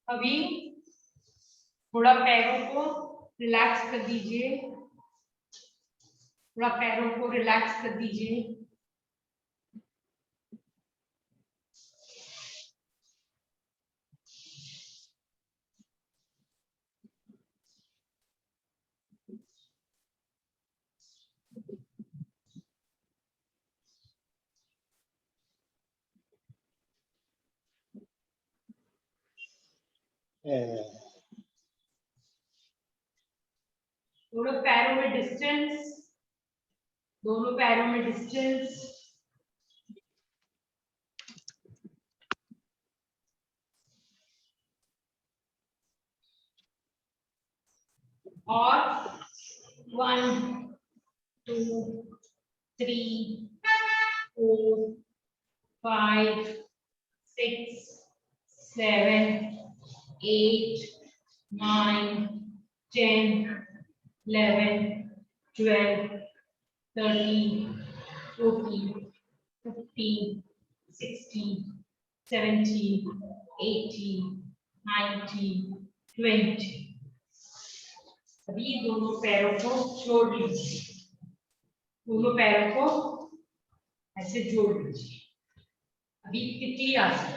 अभी थोड़ा पैरों को रिलैक्स कर दीजिए, थोड़ा पैरों को रिलैक्स कर दीजिए। दोनों पैरों में डिस्टेंस, दोनों पैरों में डिस्टेंस। और 1 2 3 4 5 6 7 8 9 10 11 12 13 14 15 16 17 18 19 20। अभी दोनों पैरों को जोड़ लीजिए, दोनों पैरों को ऐसे जोड़ लीजिए। अभी तितली आसन,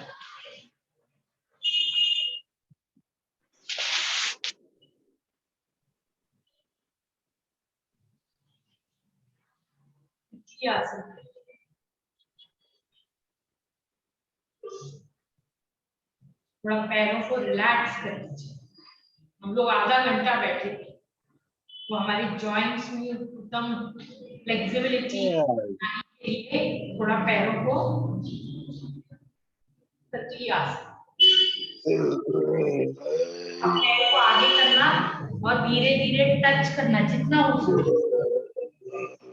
तितली आसन। थोड़ा पैरों को रिलैक्स कर लीजिए। हम लोग आधा घंटा बैठे थे तो हमारी जॉइंट्स में एकदम फ्लेक्सिबिलिटी के लिए थोड़ा पैरों को तितली आसन, पैरों को आगे करना और धीरे धीरे टच करना जितना हो सके।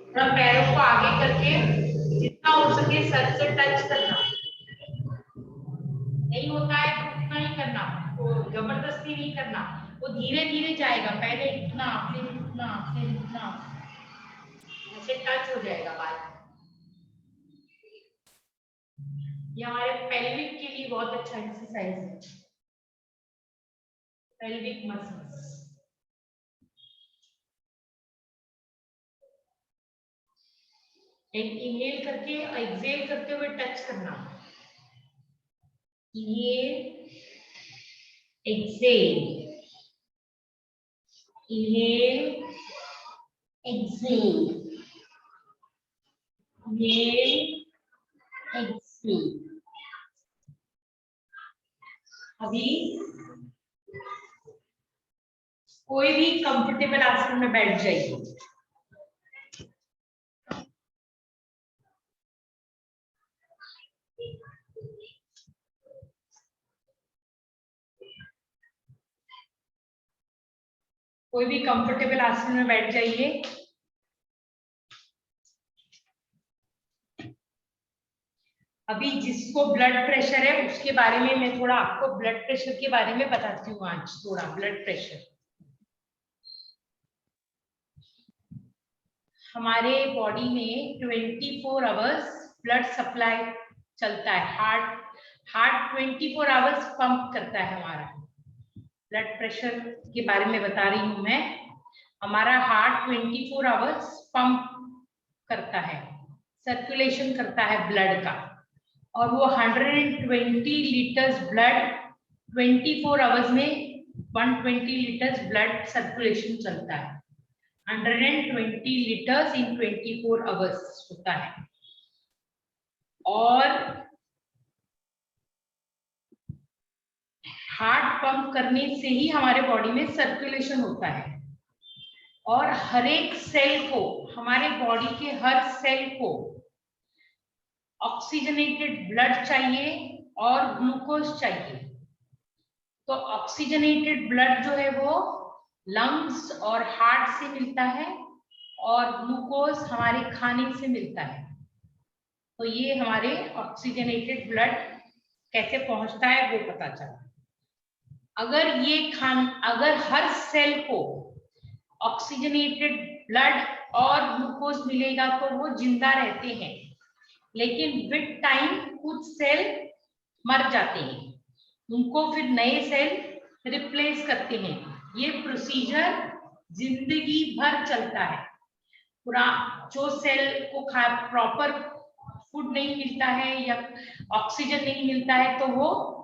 थोड़ा पैरों को आगे करके जितना हो सके सर से टच करना, नहीं होता है तो उतना ही करना, तो जबरदस्ती नहीं करना, वो धीरे धीरे जाएगा। पहले इतना फिर इतना फिर इतना, ऐसे टच हो जाएगा बाल। ये हमारे पेल्विक के लिए बहुत अच्छा एक्सरसाइज है, पेल्विक मसल्स। इनहेल करके एक्सहेल करते हुए टच करना, inhale exhale, inhale exhale, inhale exhale. अभी कोई भी कंफर्टेबल आसन में बैठ जाइए। कोई भी कंफर्टेबल आसन में बैठ जाइए। अभी जिसको ब्लड प्रेशर है उसके बारे में मैं थोड़ा आपको ब्लड प्रेशर के बारे में बताती हूँ आज। थोड़ा ब्लड प्रेशर, हमारे बॉडी में 24 आवर्स ब्लड सप्लाई चलता है। हार्ट 24 आवर्स पंप करता है हमारा। ब्लड प्रेशर के बारे में बता रही हूँ मैं। हमारा हार्ट 24 आवर्स पंप करता है, सर्कुलेशन करता है ब्लड का, और वो 120 लीटर्स ब्लड 24 आवर्स में 120 लीटर्स ब्लड सर्कुलेशन चलता है। 120 लीटर्स इन 24 आवर्स होता है। और हार्ट पंप करने से ही हमारे बॉडी में सर्कुलेशन होता है। और हर एक सेल को, हमारे बॉडी के हर सेल को ऑक्सीजनेटेड ब्लड चाहिए और ग्लूकोज चाहिए। तो ऑक्सीजनेटेड ब्लड जो है वो लंग्स और हार्ट से मिलता है, और ग्लूकोज हमारे खाने से मिलता है। तो ये हमारे ऑक्सीजनेटेड ब्लड कैसे पहुंचता है वो पता चला। अगर हर सेल को ऑक्सीजनेटेड ब्लड और ग्लूकोज मिलेगा तो वो जिंदा रहते हैं, लेकिन विद टाइम कुछ सेल मर जाते हैं। उनको फिर नए सेल रिप्लेस करते हैं। ये प्रोसीजर जिंदगी भर चलता है। पूरा जो सेल को प्रॉपर फूड नहीं मिलता है या ऑक्सीजन नहीं मिलता है तो वो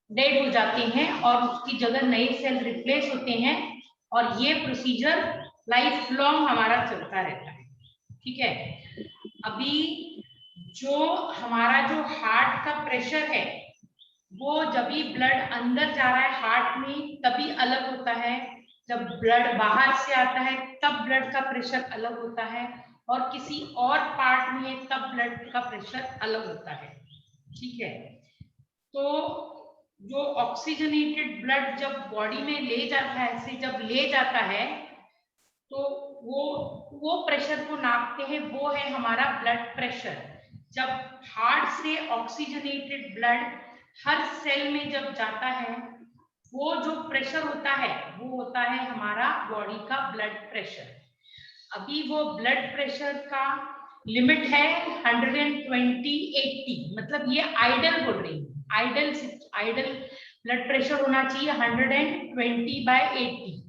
डेड हो जाते हैं और उसकी जगह नए सेल रिप्लेस होते हैं, और ये प्रोसीजर लाइफ लॉन्ग हमारा चलता रहता है। ठीक है। अभी जो हमारा जो हार्ट का प्रेशर है वो जब भी ब्लड अंदर जा रहा है हार्ट में तभी अलग होता है, जब ब्लड बाहर से आता है तब ब्लड का प्रेशर अलग होता है, और किसी और पार्ट में तब ब्लड का प्रेशर अलग होता है। ठीक है। तो जो ऑक्सीजनेटेड ब्लड जब बॉडी में ले जाता है, ऐसे जब ले जाता है तो वो प्रेशर को नापते हैं, वो है हमारा ब्लड प्रेशर। जब हार्ट से ऑक्सीजनेटेड ब्लड हर सेल में जब जाता है वो जो प्रेशर होता है वो होता है हमारा बॉडी का ब्लड प्रेशर। अभी वो ब्लड प्रेशर का लिमिट है 120/80, मतलब ये आइडल बोल रही हूँ, आइडल ब्लड प्रेशर होना चाहिए 120/80।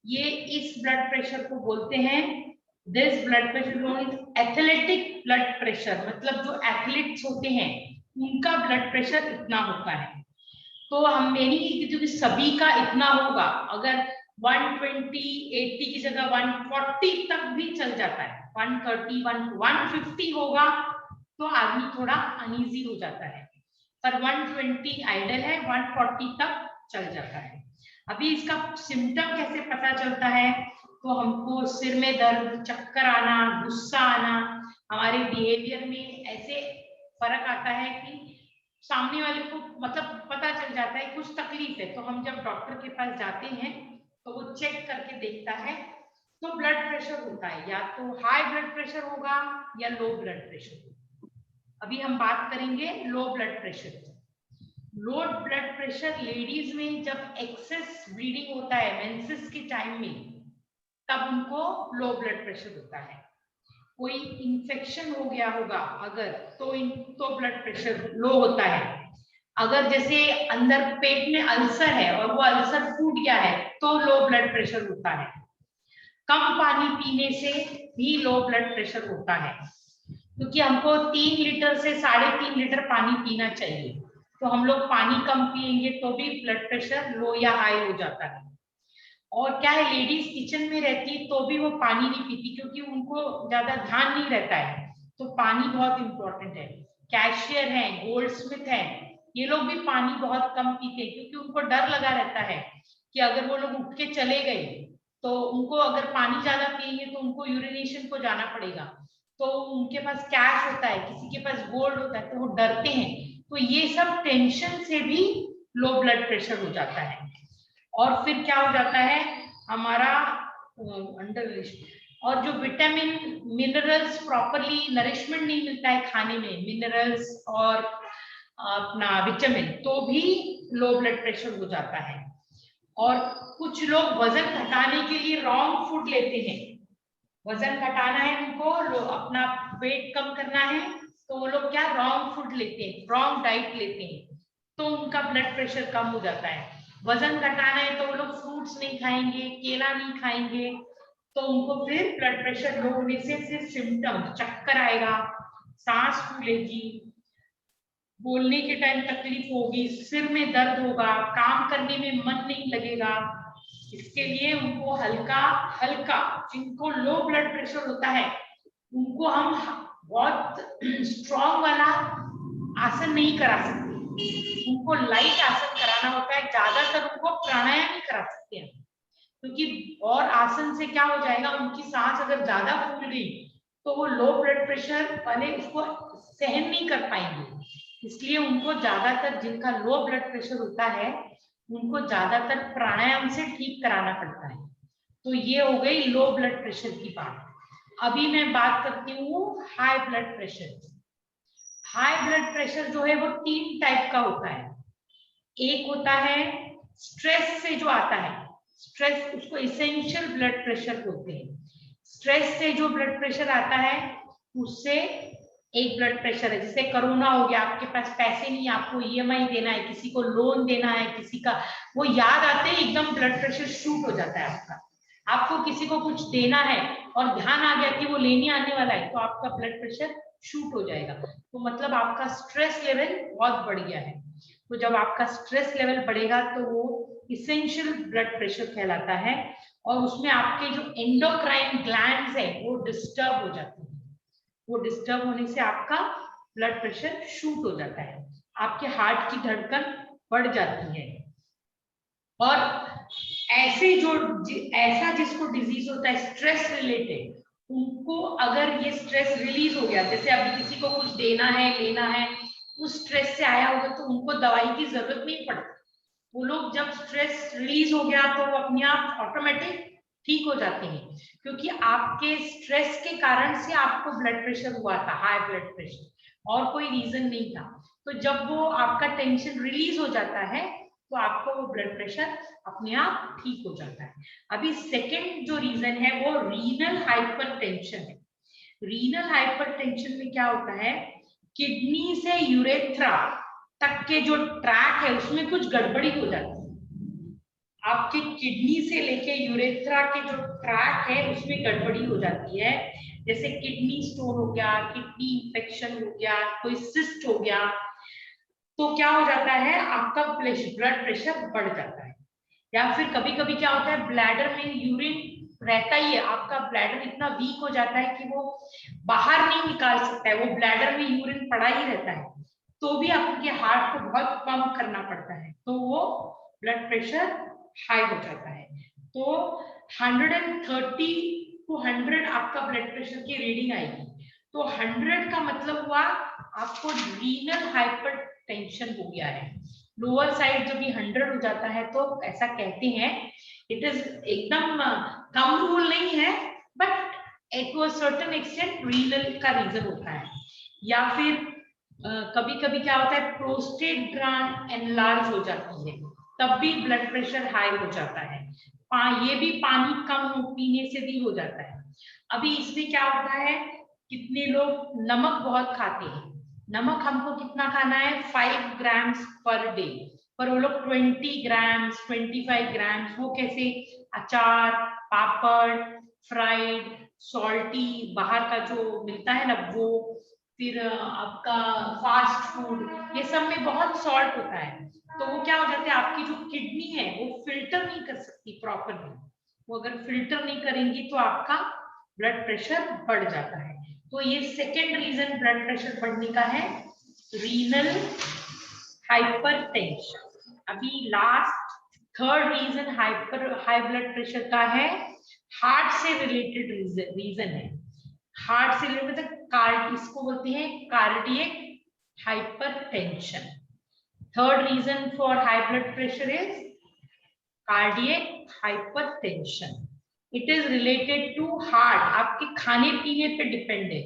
ये इस ब्लड प्रेशर को बोलते हैं, this blood pressure athletic blood pressure, मतलब जो एथलीट्स होते हैं उनका ब्लड प्रेशर इतना होता है। तो हम मेरी जो सभी का इतना होगा, अगर 120/80 की जगह 140 तक भी चल जाता है, 130 150 होगा तो आदमी थोड़ा अनईजी हो जाता है, पर 120 आइडल है, 140 तक चल जाता है। अभी इसका सिम्टम कैसे पता चलता है, तो हमको सिर में दर्द, चक्कर आना, गुस्सा आना, हमारे बिहेवियर में ऐसे फर्क आता है कि सामने वाले को मतलब पता चल जाता है कुछ तकलीफ है, तो हम जब डॉक्टर के पास जाते हैं तो वो चेक करके देखता है, तो ब्लड प्रेशर होता है, या तो हाई ब्लड प्रेशर होगा या लो ब्लड प्रेशर। अभी हम बात करेंगे low blood pressure. Low blood pressure ladies में जब एक्सेस ब्लीडिंग होता है मेंसेस के टाइम में, तब उनको लो ब्लड प्रेशर होता है। कोई इंफेक्शन हो गया होगा अगर, तो ब्लड प्रेशर लो होता है। अगर जैसे अंदर पेट में अल्सर है और वो अल्सर फूट गया है तो लो ब्लड प्रेशर होता है। कम पानी पीने से भी लो ब्लड प्रेशर होता है, क्योंकि हमको 3 लीटर से 3.5 लीटर पानी पीना चाहिए, तो हम लोग पानी कम पिएंगे तो भी ब्लड प्रेशर लो या हाई हो जाता है। और क्या है, लेडीज किचन में रहती है तो भी वो पानी नहीं पीती क्योंकि उनको ज्यादा ध्यान नहीं रहता है, तो पानी बहुत इंपॉर्टेंट है। कैशियर है, गोल्ड स्मिथ है, ये लोग भी पानी बहुत कम पीते हैं क्योंकि उनको डर लगा रहता है कि अगर वो लोग उठ के चले गए तो उनको अगर पानी ज्यादा पिएंगे तो उनको यूरिनेशन को जाना पड़ेगा, तो उनके पास कैश होता है, किसी के पास गोल्ड होता है, तो वो डरते हैं। तो ये सब टेंशन से भी लो ब्लड प्रेशर हो जाता है। और फिर क्या हो जाता है हमारा अंडर, और जो विटामिन मिनरल्स प्रॉपरली नरिशमेंट नहीं मिलता है खाने में, मिनरल्स और अपना विटामिन, तो भी लो ब्लड प्रेशर हो जाता है। और कुछ लोग वजन घटाने के लिए रॉन्ग फूड लेते हैं, वजन घटाना है उनको, अपना वेट कम करना है, तो वो लोग क्या रॉन्ग फूड लेते हैं, रॉन्ग डाइट लेते हैं, तो उनका ब्लड प्रेशर कम हो जाता है। वजन घटाना है तो वो लोग फ्रूट्स नहीं खाएंगे, केला नहीं खाएंगे, तो उनको फिर ब्लड प्रेशर लो होने से सिर्फ सिम्टम, चक्कर आएगा, सांस फूलेगी, बोलने के टाइम तकलीफ होगी, सिर में दर्द होगा, काम करने में मन नहीं लगेगा। इसके लिए उनको हल्का हल्का, जिनको लो ब्लड प्रेशर होता है उनको हम बहुत स्ट्रॉन्ग वाला आसन नहीं करा सकते, उनको लाइट आसन कराना होता है, ज्यादातर उनको प्राणायाम ही करा सकते हैं, क्योंकि और आसन से क्या हो जाएगा, उनकी सांस अगर ज्यादा फूल गई तो वो लो ब्लड प्रेशर वाले उसको सहन नहीं कर पाएंगे, इसलिए उनको ज्यादातर जिनका लो ब्लड प्रेशर होता है उनको ज्यादातर प्राणायाम से ठीक कराना पड़ता है। तो ये हो गई लो ब्लड प्रेशर की बात। अभी मैं बात करती हूँ high blood pressure. High blood pressure जो है वो 3 टाइप का होता है। एक होता है स्ट्रेस से जो आता है, स्ट्रेस, उसको इसेंशियल ब्लड प्रेशर बोलते हैं। स्ट्रेस से जो ब्लड प्रेशर आता है उससे एक ब्लड प्रेशर है, जैसे कोरोना हो गया, आपके पास पैसे नहीं, आपको ईएमआई देना है, किसी को लोन देना है, किसी का वो याद आते ही एकदम ब्लड प्रेशर शूट हो जाता है आपका। आपको किसी को कुछ देना है और ध्यान आ गया कि वो लेने आने वाला है, तो आपका ब्लड प्रेशर शूट हो जाएगा। तो मतलब आपका स्ट्रेस लेवल बहुत बढ़ गया है। तो जब आपका स्ट्रेस लेवल बढ़ेगा तो वो इसेंशियल ब्लड प्रेशर कहलाता है, और उसमें आपके जो एंडोक्राइन ग्लैंड्स है वो डिस्टर्ब हो जाते हैं। वो डिस्टर्ब होने से आपका ब्लड प्रेशर शूट हो जाता है, आपके हार्ट की धड़कन बढ़ जाती है। और ऐसे जो ऐसा जिसको डिजीज होता है स्ट्रेस रिलेटेड, उनको अगर ये स्ट्रेस रिलीज हो गया, जैसे अभी किसी को कुछ देना है लेना है, उस स्ट्रेस से आया होगा, तो उनको दवाई की जरूरत नहीं पड़ती। वो लोग जब स्ट्रेस रिलीज हो गया तो वो अपने आप ऑटोमेटिक ठीक हो जाते हैं, क्योंकि आपके स्ट्रेस के कारण से आपको ब्लड प्रेशर हुआ था, हाई ब्लड प्रेशर, और कोई रीजन नहीं था। तो जब वो आपका टेंशन रिलीज हो जाता है तो आपको वो ब्लड प्रेशर अपने आप ठीक हो जाता है। अभी सेकंड जो रीजन है वो रीनल हाइपरटेंशन है। रीनल हाइपरटेंशन में क्या होता है, किडनी से यूरेथ्रा तक के जो ट्रैक है उसमें कुछ गड़बड़ी हो जाती है। आपके किडनी से लेके यूरेथ्रा के जो ट्रैक है उसमें गड़बड़ी हो जाती है, जैसे किडनी स्टोन हो गया, किडनी इंफेक्शन हो गया, कोई सिस्ट हो गया, तो क्या हो जाता है आपका ब्लड प्रेशर बढ़ जाता है। या फिर कभी कभी क्या होता है, ब्लैडर में यूरिन रहता ही है, आपका ब्लैडर इतना वीक हो जाता है कि वो बाहर नहीं निकाल सकता है, वो ब्लैडर में यूरिन पड़ा ही रहता है, तो भी आपके हार्ट को बहुत पंप करना पड़ता है, तो वो ब्लड प्रेशर हाई हो जाता है। तो 130 to 100 आपका ब्लड प्रेशर की रीडिंग आएगी, तो 100 का मतलब हुआ आपको रीनल हाइपरटेंशन हो गया है। लोअर साइड जब ये 100 हो जाता है तो ऐसा कहते हैं, इट इज एकदम कम रूल नहीं है, but to a certain extent renal का रीजन होता है। या फिर कभी कभी क्या होता है, प्रोस्टेट ग्लैंड एनलार्ज हो जाती है, तब भी ब्लड प्रेशर हाई हो जाता है। ये भी पानी कम पीने से भी हो जाता है। अभी इसमें क्या होता है, कितने लोग नमक बहुत खाते हैं, नमक हमको कितना खाना है, 5 ग्राम्स पर डे, पर वो लोग 20 ग्राम्स 25 ग्राम्स, वो कैसे, अचार, पापड़, फ्राइड, सॉल्टी, बाहर का जो मिलता है ना वो, फिर आपका फास्ट फूड, ये सब में बहुत सॉल्ट होता है, तो वो क्या हो जाता है, आपकी जो किडनी है वो फिल्टर नहीं कर सकती प्रॉपरली, वो अगर फिल्टर नहीं करेंगी तो आपका ब्लड प्रेशर बढ़ जाता है। तो ये सेकेंड रीजन ब्लड प्रेशर बढ़ने का है, रीनल हाइपरटेंशन। अभी last third reason high blood pressure का है, हार्ट से रिलेटेड रीजन है। हार्ट से रिलेटेड मतलब इसको बोलते हैं cardiac hypertension. Third reason for high blood pressure is cardiac hypertension. It is related to heart, आपके खाने पीने पे डिपेंड है,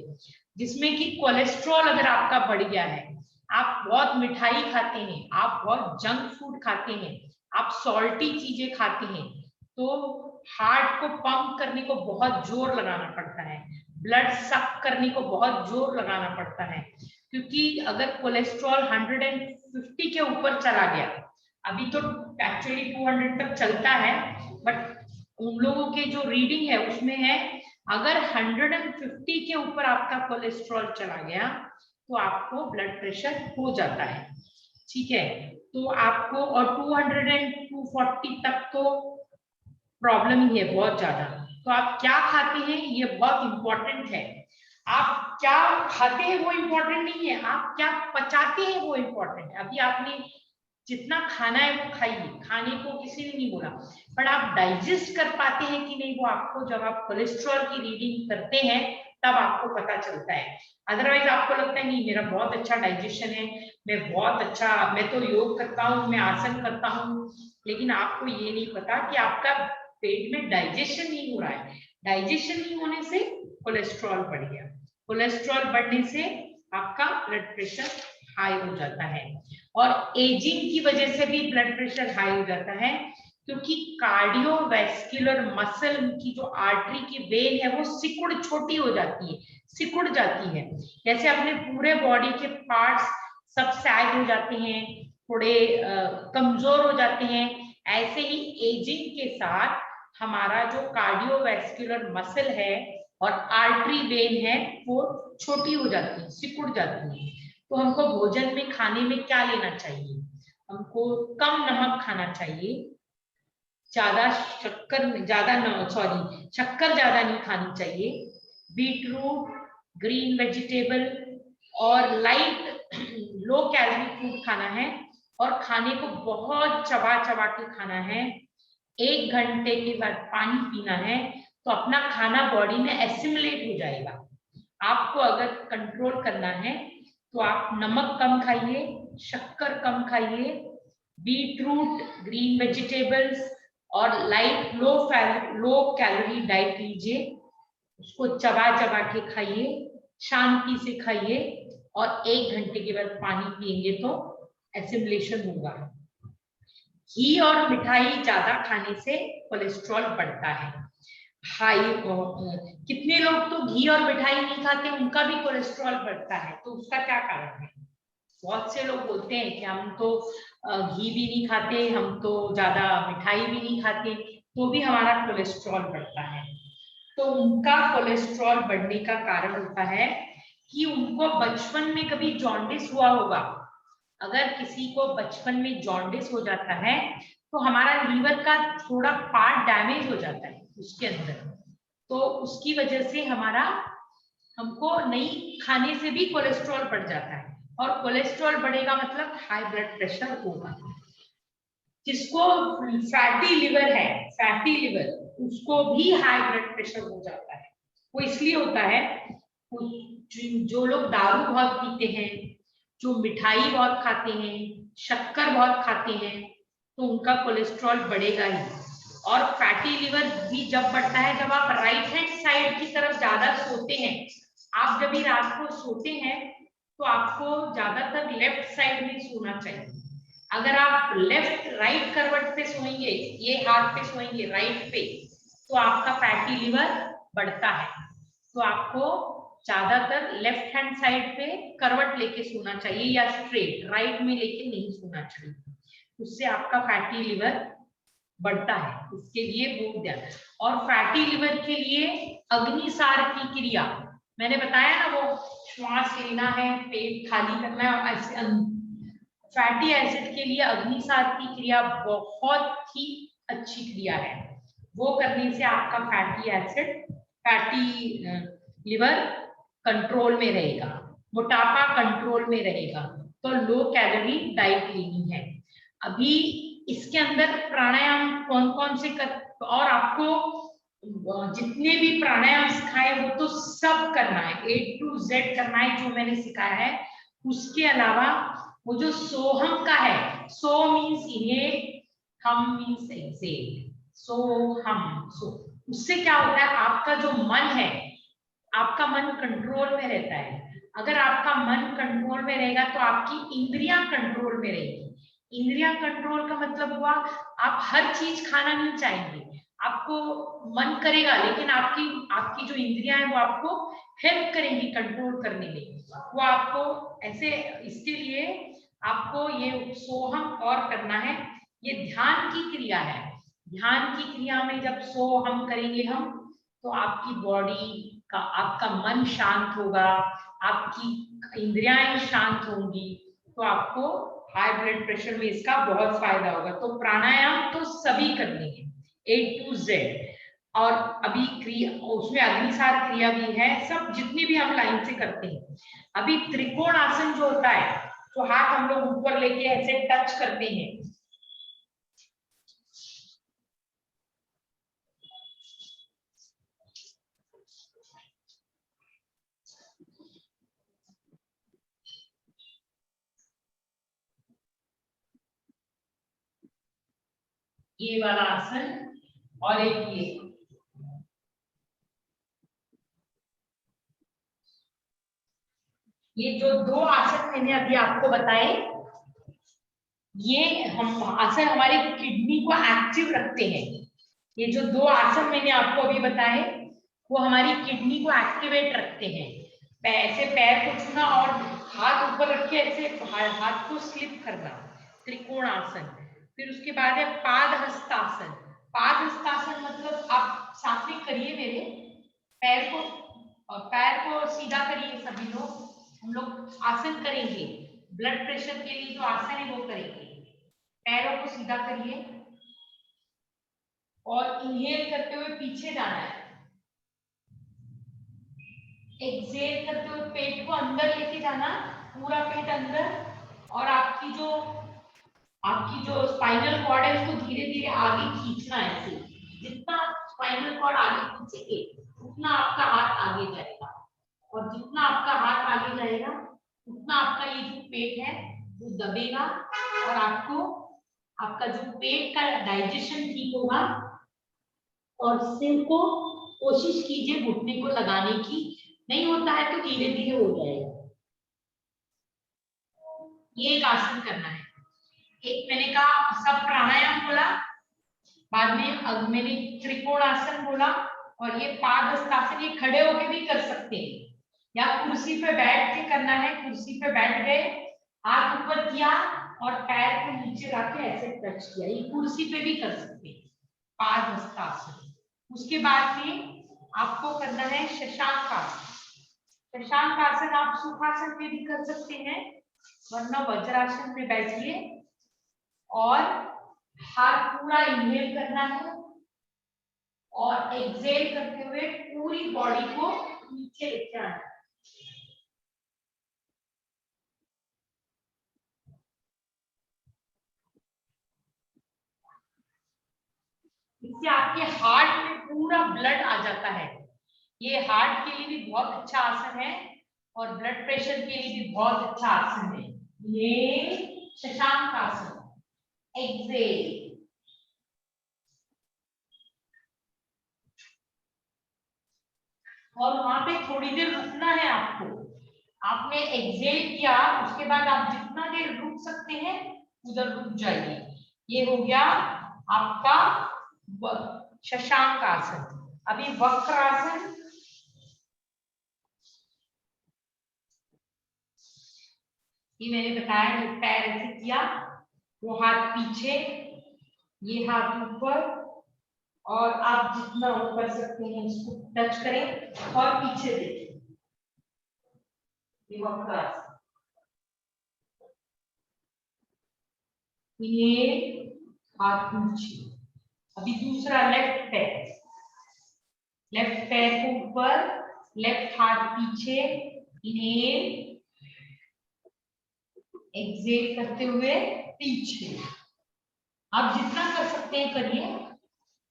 जिसमें कि कोलेस्ट्रॉल अगर आपका बढ़ गया है, आप बहुत मिठाई खाते हैं, आप बहुत जंक फूड खाते हैं, आप सॉल्टी चीजें खाते हैं, तो हार्ट को पंप करने को बहुत जोर लगाना पड़ता है, ब्लड सक करने को बहुत जोर लगाना पड़ता है, क्योंकि अगर कोलेस्ट्रॉल 150 के ऊपर चला गया, अभी तो एक्चुअली 200 तक चलता है, बट उन लोगों के जो रीडिंग है उसमें है, अगर 150 के ऊपर आपका कोलेस्ट्रॉल चला गया तो आपको ब्लड प्रेशर हो जाता है, ठीक है। तो आपको, और 200 एंड 240 तक तो प्रॉब्लम ही है बहुत ज्यादा। तो आप क्या खाते हैं ये बहुत इंपॉर्टेंट है, आप क्या खाते हैं वो इम्पोर्टेंट नहीं है, आप क्या पचाते हैं वो इम्पोर्टेंट है। अभी आपने जितना खाना है वो खाइए, खाने को किसी ने नहीं बोला, पर आप डाइजेस्ट कर पाते हैं कि नहीं, वो आपको जब आप कोलेस्ट्रॉल की रीडिंग करते हैं तब आपको पता चलता है। अदरवाइज आपको लगता है नहीं मेरा बहुत अच्छा डाइजेशन है, मैं बहुत अच्छा, मैं तो योग करता हूँ, मैं आसन करता हूँ, लेकिन आपको ये नहीं पता कि आपका पेट में डाइजेशन नहीं हो रहा है। डाइजेशन नहीं होने से कोलेस्ट्रॉल बढ़ गया, कोलेस्ट्रॉल बढ़ने से आपका ब्लड प्रेशर हाई हो जाता है, और एजिंग की वजह से भी ब्लड प्रेशर हाई हो जाता है। क्योंकि कार्डियोवैस्कुलर मसल की जो आर्टरी की वेन है वो सिकुड़ छोटी हो जाती है, सिकुड़ जाती है। जैसे अपने पूरे बॉडी के पार्ट्स सब सैग हो जाते हैं, थोड़े कमजोर हो जाते हैं, ऐसे ही एजिंग के साथ हमारा जो कार्डियोवैस्कुलर मसल है और आर्टरी वेन है वो छोटी हो जाती है, सिकुड़ जाती है। तो हमको भोजन में खाने में क्या लेना चाहिए? हमको कम नमक खाना चाहिए, ज्यादा शक्कर ज्यादा सॉरी शक्कर ज्यादा नहीं खानी चाहिए, बीटरूट, ग्रीन वेजिटेबल और लाइट लो कैलोरी फूड खाना है, और खाने को बहुत चबा चबा के खाना है। 1 घंटे के बाद पानी पीना है, तो अपना खाना बॉडी में एसिमिलेट हो जाएगा। आपको अगर कंट्रोल करना है तो आप नमक कम खाइए, शक्कर कम खाइए, बीटरूट, ग्रीन वेजिटेबल्स और लाइट लो कैलोरी डाइट लीजिए, उसको चबा चबा के खाइए, शांति से खाइए, और 1 घंटे के बाद पानी पिएंगे तो एसिमिलेशन होगा। घी और मिठाई ज्यादा खाने से कोलेस्ट्रॉल बढ़ता है। हाई कितने लोग तो घी और मिठाई नहीं खाते, उनका भी कोलेस्ट्रॉल बढ़ता है, तो उसका क्या कारण है? बहुत से लोग बोलते हैं कि हम तो घी भी नहीं खाते, हम तो ज्यादा मिठाई भी नहीं खाते, तो भी हमारा कोलेस्ट्रॉल बढ़ता है। तो उनका कोलेस्ट्रॉल बढ़ने का कारण होता है कि उनको बचपन में कभी जॉन्डिस हुआ होगा। अगर किसी को बचपन में जॉन्डिस हो जाता है तो हमारा लीवर का थोड़ा पार्ट डैमेज हो जाता है उसके अंदर, तो उसकी वजह से हमको नहीं खाने से भी कोलेस्ट्रॉल बढ़ जाता है, और कोलेस्ट्रॉल बढ़ेगा मतलब हाई ब्लड प्रेशर होगा। जिसको फैटी लिवर है, फैटी लिवर, उसको भी हाई ब्लड प्रेशर हो जाता है। वो इसलिए होता है, जो लोग दारू बहुत पीते हैं, जो मिठाई बहुत खाते हैं, शक्कर बहुत खाते हैं, तो उनका कोलेस्ट्रॉल बढ़ेगा ही। और फैटी लिवर भी जब बढ़ता है जब आप राइट हैंड साइड की तरफ ज्यादा सोते हैं। आप जब भी रात को सोते हैं तो आपको ज्यादातर लेफ्ट साइड में सोना चाहिए। अगर आप लेफ्ट राइट करवट पे सोएंगे, ये हाथ पे सोएंगे राइट पे, तो आपका फैटी लिवर बढ़ता है। तो आपको ज्यादातर लेफ्ट हैंड साइड पे करवट लेके सोना चाहिए, या स्ट्रेट, राइट में लेके नहीं सोना चाहिए, उससे आपका फैटी लिवर बढ़ता है। इसके लिए बहुत ध्यान। और फैटी लिवर के लिए अग्निसार की क्रिया, मैंने बताया ना, वो श्वास लेना है, पेट खाली करना है, और ऐसे फैटी एसिड के लिए अग्निसार की क्रिया बहुत ही अच्छी क्रिया है। वो करने से आपका fatty acid, fatty liver control में रहेगा, मोटापा कंट्रोल में रहेगा। तो लो कैलोरी डाइट लेनी है। अभी इसके अंदर प्राणायाम कौन कौन से कर, और आपको जितने भी प्राणायाम सिखाए वो तो सब करना है, A to Z करना है जो मैंने सिखाया है। उसके अलावा वो जो सोहम का है, सो मीन्स इनहेल, हम मीन्स एक्सेल, सो हम सो, उससे क्या होता है, आपका जो मन है, आपका मन कंट्रोल में रहता है। अगर आपका मन कंट्रोल में रहेगा तो आपकी इंद्रियां कंट्रोल में रहेगी। इंद्रियां कंट्रोल का मतलब हुआ, आप हर चीज खाना नहीं चाहेंगे, आपको मन करेगा, लेकिन आपकी आपकी जो इंद्रियां हैं वो आपको हेल्प करेंगी कंट्रोल करने में। वो आपको ऐसे, इसके लिए आपको ये सोहम और करना है। ये ध्यान की क्रिया है। ध्यान की क्रिया में जब सोहम करेंगे हम, तो आपकी बॉडी का, आपका मन शांत होगा, आपकी इंद्रियां शांत होंगी, तो आपको हाई ब्लड प्रेशर में इसका बहुत फायदा होगा। तो प्राणायाम तो सभी करने हैं, A to Z। और अभी क्रिया, उसमें अग्निसार क्रिया भी है, सब जितनी भी हम लाइन से करते हैं। अभी त्रिकोण आसन जो होता है, तो हाथ हम लोग ऊपर लेके ऐसे टच करते हैं, ये वाला आसन, और एक ये जो दो आसन मैंने अभी आपको बताए, ये हम आसन हमारी किडनी को एक्टिव रखते हैं। ये जो दो आसन मैंने आपको अभी बताए वो हमारी किडनी को एक्टिवेट रखते हैं। ऐसे पैर को छूना और हाथ ऊपर रख के ऐसे हाथ को स्लिप करना, त्रिकोण आसन। फिर उसके बाद है पाद हस्तासन। पाद हस्तासन मतलब आप साथ में करिए मेरे, पैर को सीधा करिए सभी लोग। हम लोग आसन करेंगे, ब्लड प्रेशर के लिए जो आसन है वो करेंगे। पैरों को सीधा करिए और इनहेल करते हुए पीछे जाना है, एक्सहेल करते हुए पेट को अंदर लेके जाना, पूरा पेट अंदर। और आपकी जो स्पाइनल कॉर्ड है उसको धीरे धीरे आगे खींचना है। ऐसे जितना स्पाइनल कॉर्ड आगे खींचेंगे उतना आपका हाथ आगे जाएगा, और जितना आपका हाथ आगे जाएगा उतना आपका ये जो पेट है वो दबेगा, और आपका जो पेट का डाइजेशन ठीक होगा। और सिर को कोशिश कीजिए घुटने को लगाने की, नहीं होता है तो धीरे धीरे हो जाएगा। ये एक आसन करना है। एक मैंने कहा सब प्राणायाम बोला, बाद में अब मैंने त्रिकोण आसन बोला, और ये पादहस्तासन, ये खड़े होके भी कर सकते हैं या कुर्सी पे बैठ के करना है। कुर्सी पे बैठ गए, हाथ ऊपर किया और पैर को नीचे रख के ऐसे टच किया, ये कुर्सी पे भी कर सकते हैं पादहस्तासन। उसके बाद में आपको करना है शशांक आसन। शशांक आसन आप सुखासन में भी कर सकते हैं, वरना वज्रासन में बैठिए और हाथ पूरा इनहेल करना है और एक्सहेल करते हुए पूरी बॉडी को नीचे लेके आना है। इससे आपके हार्ट में पूरा ब्लड आ जाता है। ये हार्ट के लिए भी बहुत अच्छा आसन है और ब्लड प्रेशर के लिए भी बहुत अच्छा आसन है। ये शशांक आसन, एक्सहेल। और वहां पे थोड़ी देर रुकना है आपको। आपने एक्सहेल किया, उसके बाद आप जितना देर रुक सकते हैं उधर रुक जाइए। ये हो गया आपका शशांक आसन। अभी वक्र आसन। ये मैंने बताया, जो पैर ऐसे किया, वो हाथ पीछे, ये हाथ ऊपर, और आप जितना वो कर सकते हैं इसको टच करें और पीछे देखें। ये वक्र आसन। ये हाथ नीचे। अभी दूसरा लेफ्ट पैर, लेफ्ट पैर को ऊपर, लेफ्ट हाथ पीछे, इनहेल एक्सहेल करते हुए पीछे। आप जितना कर सकते हैं करिए,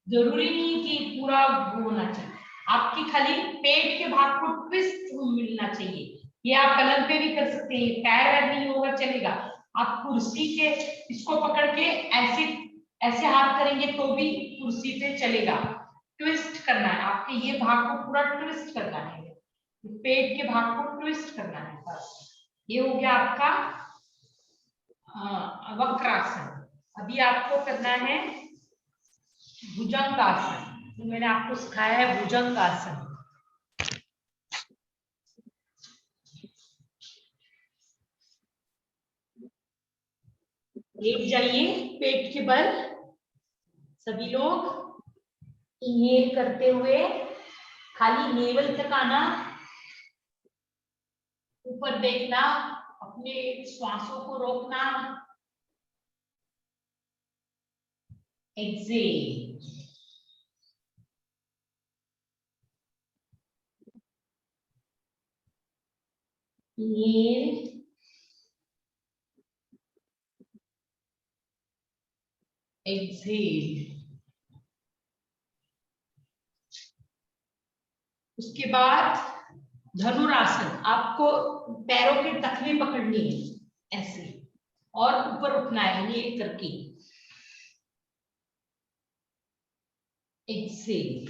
जरूरी नहीं कि पूरा होना चाहिए, आपकी खाली पेट के भाग को ट्विस्ट मिलना चाहिए। ये आप पलंग पे भी कर सकते हैं, पैर वैर नहीं होगा चलेगा। आप कुर्सी के इसको पकड़ के ऐसे ऐसे हाथ करेंगे तो भी कुर्सी पे चलेगा। ट्विस्ट करना है, आपके ये भाग को पूरा ट्विस्ट करना है, पेट के भाग को ट्विस्ट करना है बस। ये हो गया आपका वक्रासन। अभी आपको करना है भुजंग आसन। तो मैंने आपको सिखाया है भुजंग आसन। लेट जाइए पेट के बल, सभी लोग इनहेल करते हुए खाली नेवल तक आना, ऊपर देखना, अपने श्वासों को रोकना, एक्सहेल। Inhale, exhale. उसके बाद धनुरासन। आपको पैरों के टखने पकड़नी है ऐसे और ऊपर उठना है ये करके, exhale,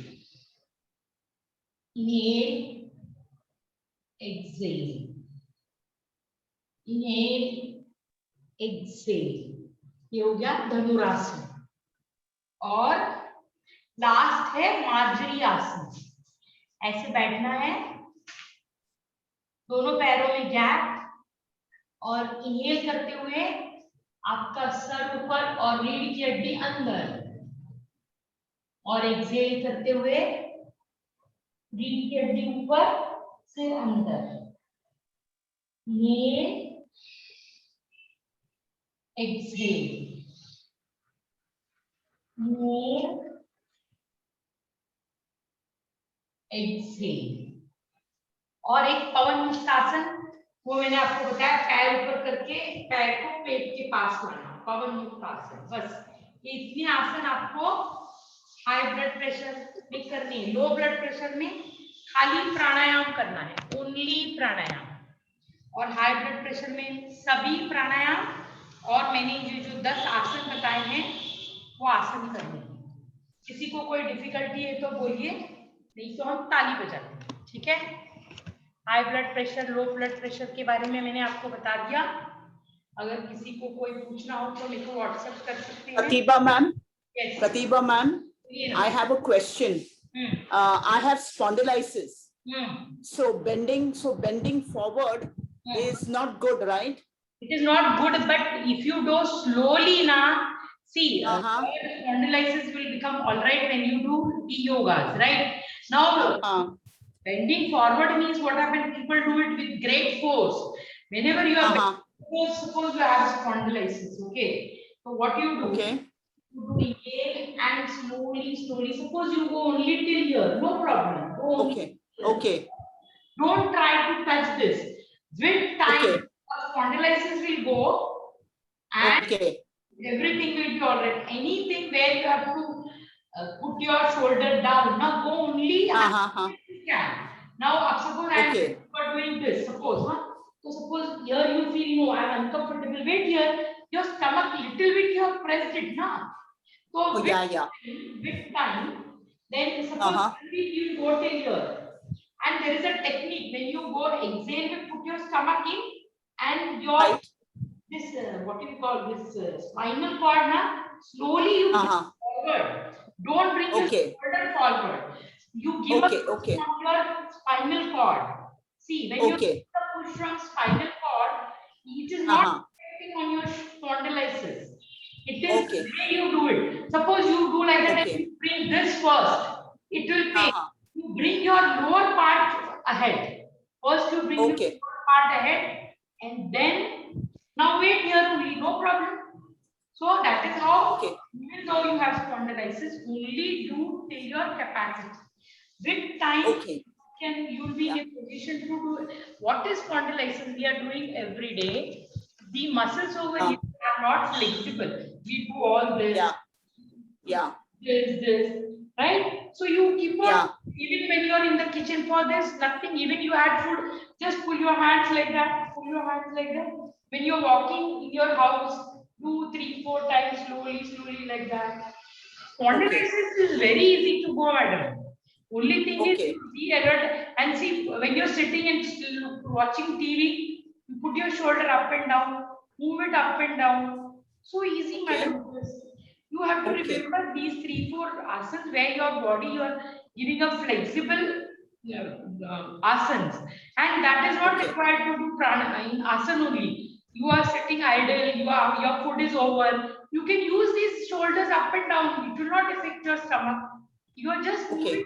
inhale, exhale, inhale, exhale. ये हो गया धनुरासन। और लास्ट है मार्जरी आसन। ऐसे बैठना है, दोनों पैरों में गैप, और इनहेल करते हुए आपका सर ऊपर और रीढ़ की हड्डी अंदर, और एक्सहेल करते हुए रीढ़ की हड्डी ऊपर, सिर अंदर। Inhale, exhale, inhale, exhale. और एक पवन मुक्तासन, वो मैंने आपको बताया, पैर ऊपर करके पैर को पेट के पास लाना, पवन मुक्तासन। बस ये इतनी आसन आपको हाई ब्लड प्रेशर में करनी है। लो ब्लड प्रेशर में खाली प्राणायाम करना है, ओनली प्राणायाम। और हाई ब्लड प्रेशर में सभी प्राणायाम, और मैंने जो 10 आसन बताए हैं वो आसन करने हैं। किसी को कोई डिफिकल्टी है तो बोलिए, नहीं तो हम ताली बजाते हैं। ठीक है, high blood pressure, low blood pressure के बारे में मैंने आपको बता दिया। अगर किसी को कोई पूछना हो तो मेरे को व्हाट्सएप कर सकते हैं। Pratibha ma'am, Yes. Pratibha ma'am, I have a question. I have spondylitis. So bending forward is not good, right? It is not good, but if you do slowly now, see, spondylitis will become all right when you do yogas, right? Now, bending forward means what happens, people do it with great force. Whenever you are suppose you have spondylitis, okay? So what you do? Okay. You do inhale and slowly. Suppose you go only till here, no problem. Okay. Okay. Don't try to touch this. With time, spondylitis will go and everything will be all right. Anything where you have to put your shoulder down, now go only. Now, suppose I am doing this. Suppose, so suppose here you feel no, I am uncomfortable. Wait here, your stomach little bit you have pressed it now. So with time, then suppose you go till here. And there is a technique when you go exhale, you put your stomach in and your this what do you call this spinal cord now slowly you bring forward. Don't bring your shoulder forward. You give a push from your spinal cord. See, when you give a push from spinal cord, it is not affecting on your spondylitis. It is the way you do it. Suppose you do like that and you bring this first, it will pain. You bring your lower part ahead. First you bring your lower part ahead and then now wait here only, no problem. So that is how, even though you have spondylitis, only do till your capacity. With time, you will be in a position to do what is spondylitis we are doing every day. The muscles over here are not flexible. We do all this. This, right? So you keep on, even when you are in the kitchen for this, nothing, even you had food, just pull your hands like that, pull your hands like that. When you're walking in your house, 2, 3, 4 times, slowly like that. Spondylitis is very easy to go, madam. Only thing is, be alert and see when you're sitting and watching TV, you put your shoulder up and down, move it up and down. So easy, madam. You have to remember these 3, 4 asanas where your body you are giving a flexible asanas, and that is not required to do prana in asana only. You are sitting idle, your food is over. You can use these shoulders up and down. It will not affect your stomach. You are just moving.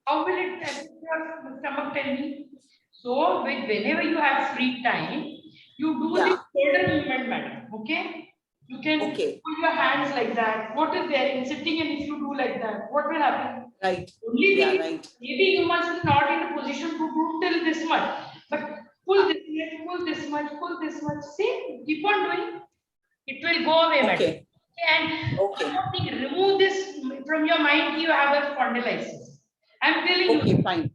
How will it affect your stomach? Tell me. So, whenever you have free time, you do this shoulder movement, madam. Okay. You can put your hands like that. What is there in sitting, and if you do like that, what will happen? Right. Only thing maybe you must be not in a position to do till this much, but pull this much, pull this much, pull this much. See, keep on doing. It will go away, madam. And one more thing, remove this from your mind. You have a spondylitis. I'm telling you. Fine.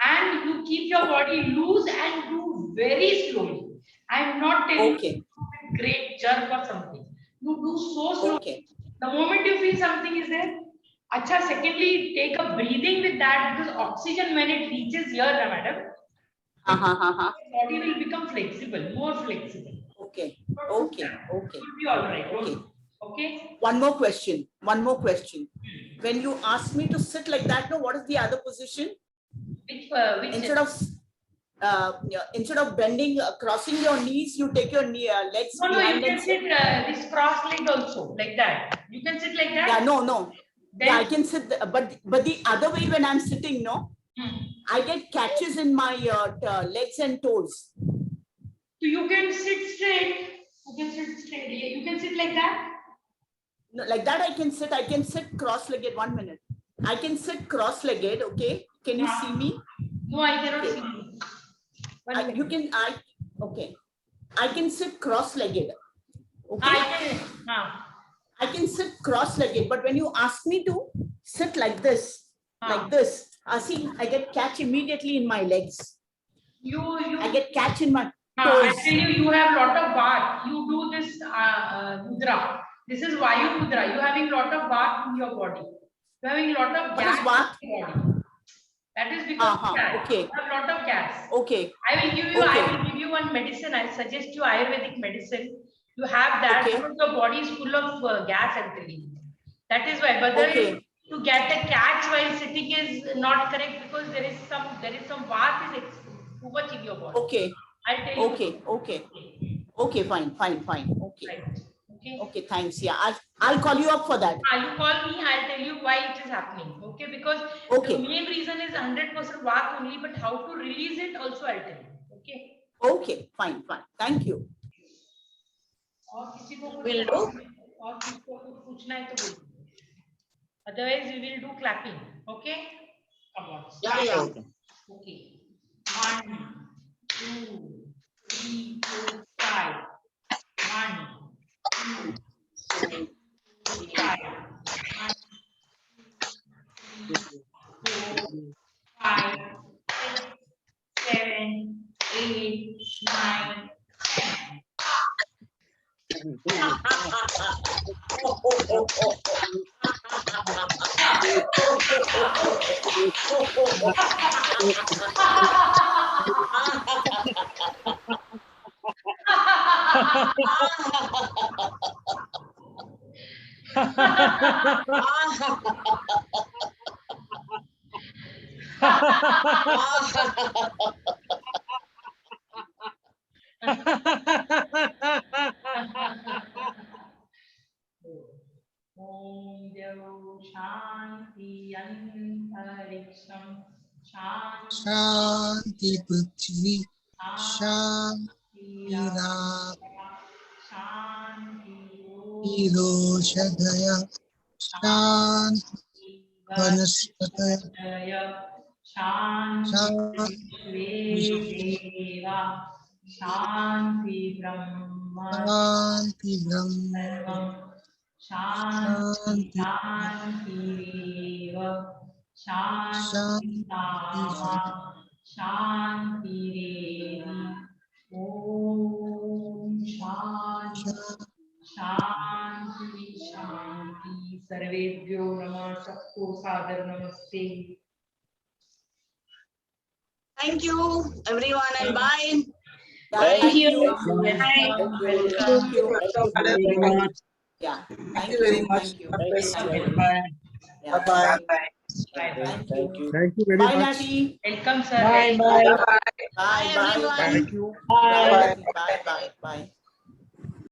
And you keep your body loose and do very slowly. I'm not telling you great jerk or something. You do so slowly. The moment you feel something is there, acha, secondly, take a breathing with that, because oxygen when it reaches here, madam, the body will become flexible, more flexible. Okay. Should be all right. Okay. Okay. One more question. When you ask me to sit like that, no, what is the other position? Which Instead of bending, crossing your knees, you take your legs no, behind. You can sit this cross-legged also, like that. You can sit like that. Yeah, no. Then, yeah, I can sit, but the other way when I'm sitting, no, I get catches in my legs and toes. So you can sit straight. You can sit like that. No, like that I can sit. I can sit cross-legged. 1 minute. I can sit cross-legged. Okay. Can you see me? No, I cannot see you. Okay. I can sit cross-legged. Okay. I can sit cross-legged, but when you ask me to sit like this, see, I get catch immediately in my legs. I get catch in my toes. I tell you, you have lot of bath. You do this mudra. This is Vayu mudra. You are having lot of bath in your body. You are having lot of gas in your body. That is because okay. You have lot of gas. Okay. I will give you one medicine. I suggest you Ayurvedic medicine. You have that because your body is full of gas actually. That is why. But to get a catch while sitting is not correct because there is some bath is too much in your body. Okay. I'll tell you. Okay, fine. Okay. Right. Okay, thanks. Yeah, I'll call you up for that. You call me, I'll tell you why it is happening. Okay, because the main reason is 100% vata only, but how to release it also I'll tell you. Okay. Okay, fine. Thank you. Will do. Otherwise, we will do clapping. Okay. Come on. Yeah. Okay. 1, 2, 3, 4, 5. 1, 2, 3, 4, 5. 1, 2, 3, 4, 5, 6, 7, 8, 9, 10. Om Dev Shanti Antariksham Shanti Prithvi Shanti Iroshadaya Shanti Vanaspataya Shanti Deva Shanti Brahma Shanti Deva Shanti Dama Shanti Devi Om Shanti Sarvebhyo Namah Sabko Sadar Namaste. Thank you, everyone, and bye. Thank you. Welcome. Yeah. Thank you very much. Bye. Bye. Thank you. Thank you very Bye, much. Nati. Welcome, sir. Bye. Bye. Everyone. Thank you. Bye. Bye.